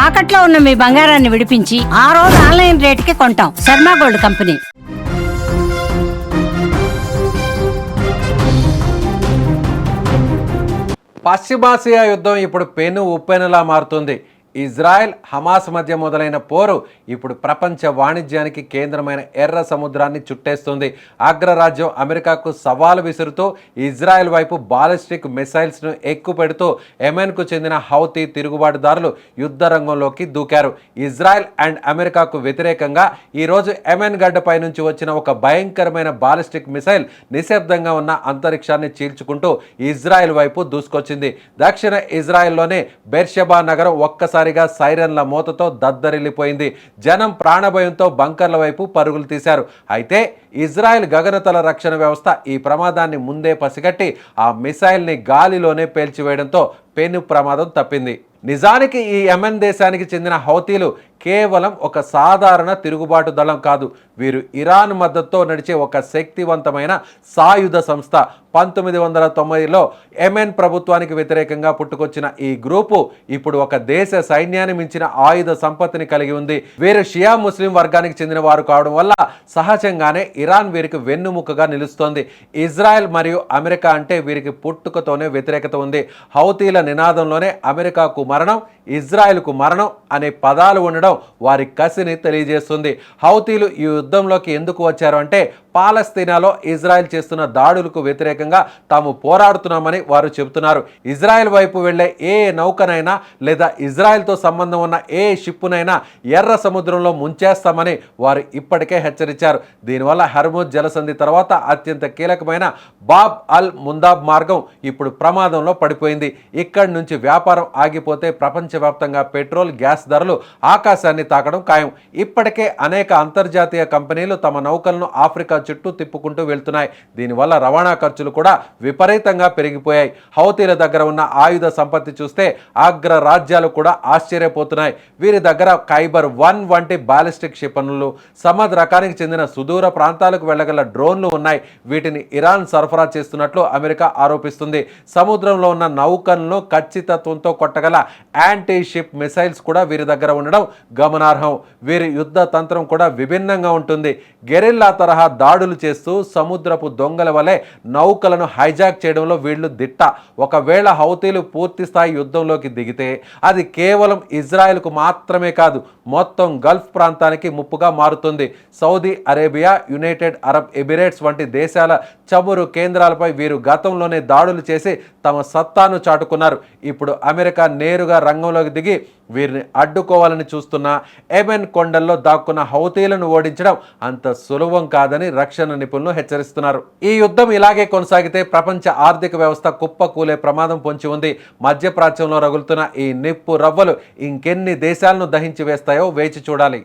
తాకట్లో ఉన్న మీ బంగారాన్ని విడిపించి ఆ రోజు ఆన్లైన్ రేటుకి కొంటాం. Sharma gold company. పశ్చిమాసియా యుద్ధం ఇప్పుడు పెను ఉప్పెనులా మారుతుంది. ఇజ్రాయెల్ హమాస్ మధ్య మొదలైన పోరు ఇప్పుడు ప్రపంచ వాణిజ్యానికి కేంద్రమైన ఎర్ర సముద్రాన్ని చుట్టేస్తుంది. అగ్రరాజ్యం అమెరికాకు సవాలు విసురుతూ ఇజ్రాయెల్ వైపు బాలిస్టిక్ మిసైల్స్ను ఎక్కుపెడుతూ యెమెన్కు చెందిన హౌతీ తిరుగుబాటుదారులు యుద్ధ రంగంలోకి దూకారు. ఇజ్రాయెల్ అండ్ అమెరికాకు వ్యతిరేకంగా ఈరోజు యెమెన్ గడ్డపై నుంచి వచ్చిన ఒక భయంకరమైన బాలిస్టిక్ మిసైల్ నిశ్శబ్దంగా ఉన్న అంతరిక్షాన్ని చీల్చుకుంటూ ఇజ్రాయెల్ వైపు దూసుకొచ్చింది. దక్షిణ ఇజ్రాయెల్లోనే బెర్షెబా నగరం ఒక్కసారి సైరన్ల మోతతో దద్దరిల్లిపోయింది. జనం ప్రాణభయంతో బంకర్ల వైపు పరుగులు తీశారు. అయితే ఇజ్రాయెల్ గగనతల రక్షణ వ్యవస్థ ఈ ప్రమాదాన్ని ముందే పసిగట్టి ఆ మిసైల్ని గాలిలోనే పేల్చివేయడంతో పెను ప్రమాదం తప్పింది. నిజానికి ఈ యెమెన్ దేశానికి చెందిన హౌతీలు కేవలం ఒక సాధారణ తిరుగుబాటు దళం కాదు. వీరు ఇరాన్ మద్దతుతో నడిచే ఒక శక్తివంతమైన సాయుధ సంస్థ. 1990లో యెమెన్ ప్రభుత్వానికి వ్యతిరేకంగా పుట్టుకొచ్చిన ఈ గ్రూపు ఇప్పుడు ఒక దేశ సైన్యాన్ని మించిన ఆయుధ సంపత్తిని కలిగి ఉంది. వీరు షియా ముస్లిం వర్గానికి చెందిన వారు కావడం వల్ల సహజంగానే ఇరాన్ వీరికి వెన్నుముకగా నిలుస్తోంది. ఇజ్రాయెల్ మరియు అమెరికా అంటే వీరికి పుట్టుకతోనే వ్యతిరేకత ఉంది. హౌతీల నినాదంలోనే అమెరికాకు మరణం, ఇజ్రాయెల్కు మరణం అనే పదాలు ఉండడం వారి కసిని తెలియజేస్తుంది. హౌతీలు ఈ యుద్ధంలోకి ఎందుకు వచ్చారు అంటే పాలస్తీనాలో ఇజ్రాయెల్ చేస్తున్న దాడులకు వ్యతిరేకంగా తాము పోరాడుతున్నామని వారు చెబుతున్నారు. ఇజ్రాయెల్ వైపు వెళ్లే ఏ నౌకనైనా లేదా ఇజ్రాయెల్తో సంబంధం ఉన్న ఏ షిప్పునైనా ఎర్ర సముద్రంలో ముంచేస్తామని వారు ఇప్పటికే హెచ్చరించారు. దీనివల్ల హర్ముజ్ జలసంధి తర్వాత అత్యంత కీలకమైన బాబ్ అల్ ముందాబ్ మార్గం ఇప్పుడు ప్రమాదంలో పడిపోయింది. ఇక్కడి నుంచి వ్యాపారం ఆగిపోతే ప్రపంచవ్యాప్తంగా పెట్రోల్, గ్యాస్ ధరలు ఆకాశాన్ని తాకడం ఖాయం. ఇప్పటికే అనేక అంతర్జాతీయ కంపెనీలు తమ నౌకలను ఆఫ్రికా చుట్టూ తిప్పుకుంటూ వెళ్తున్నాయి. దీనివల్ల రవాణా ఖర్చులు కూడా విపరీతంగా పెరిగిపోయాయి. హౌతీల దగ్గర ఉన్న ఆయుధ సంపత్తి చూస్తే అగ్ర రాజ్యాలు కూడా ఆశ్చర్యపోతున్నాయి. వీరి దగ్గర ఖైబర్ 1 వంటి బాలిస్టిక్ క్షిపణులు, సమద్ రకానికి చెందిన సుదూర ప్రాంతాలకు వెళ్ళగల డ్రోన్లు ఉన్నాయి. వీటిని ఇరాన్ సరఫరా చేస్తున్నట్లు అమెరికా ఆరోపిస్తుంది. సముద్రంలో ఉన్న నౌకలను ఖచ్చితత్వంతో కొట్టగల యాంటీ షిప్ మిసైల్స్ కూడా వీరి దగ్గర ఉండడం గమనార్హం. వీరి యుద్ధ తంత్రం కూడా విభిన్నంగా ఉంటుంది. గెరిల్లా తరహా దాడులు చేస్తూ సముద్రపు దొంగల వలె నౌకలను హైజాక్ చేయడంలో వీళ్లు దిట్ట. ఒకవేళ హౌతీలు పూర్తి స్థాయి యుద్ధంలోకి దిగితే అది కేవలం ఇజ్రాయెల్కు మాత్రమే కాదు, మొత్తం గల్ఫ్ ప్రాంతానికి ముప్పుగా మారుతుంది. Saudi Arabia, United Arab Emirates వంటి దేశాల చమురు కేంద్రాలపై వీరు గతంలోనే దాడులు చేసి తమ సత్తాను చాటుకున్నారు. ఇప్పుడు అమెరికా నేరుగా రంగంలోకి దిగి వీరిని అడ్డుకోవాలని చూస్తున్న యెమెన్ కొండల్లో దాక్కున్న హౌతీలను ఓడించడం అంత సులభం కాదని రక్షణ నిపుణులు హెచ్చరిస్తున్నారు. ఈ యుద్ధం ఇలాగే కొనసాగితే ప్రపంచ ఆర్థిక వ్యవస్థ కుప్పకూలే ప్రమాదం పొంచి ఉంది. మధ్యప్రాచ్యంలో రగులుతున్న ఈ నిప్పు రవ్వలు ఇంకెన్ని దేశాలను దహించి వేస్తాయో వేచి చూడాలి.